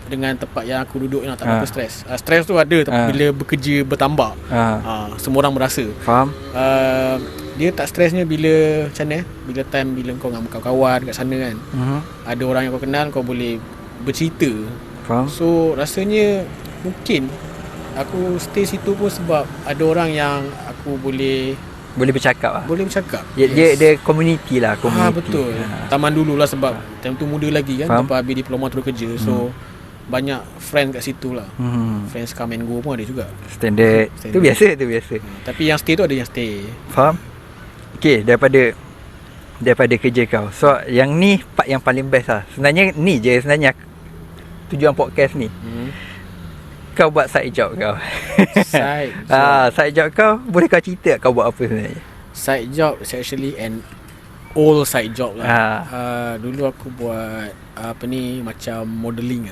dengan tempat yang aku duduk tak apa stres. Stres tu ada bila bekerja bertambah. Semua orang merasa. Faham? Dia tak stresnya bila macam mana? Bila kau dengan kawan-kawan kat sana kan. Ada orang yang kau kenal, kau boleh bercerita. Faham? So rasanya mungkin aku stay situ pun sebab ada orang yang aku boleh bercakap lah. Boleh bercakap. Dia community lah, betul. Taman dulu lah sebab time tu muda lagi kan. Lepas habis diploma terus kerja. So banyak friend kat situ lah. Friends come and go pun ada juga. Standard. Tu biasa. Tapi yang stay tu ada yang stay. Faham? Okay, daripada kerja kau. So yang ni part yang paling best lah. Sebenarnya ni je tujuan podcast ni. Kau buat side job kau. Side job kau, boleh kau cerita kau buat apa sebenarnya? Side job is actually an old side job lah. Dulu aku buat macam modelling.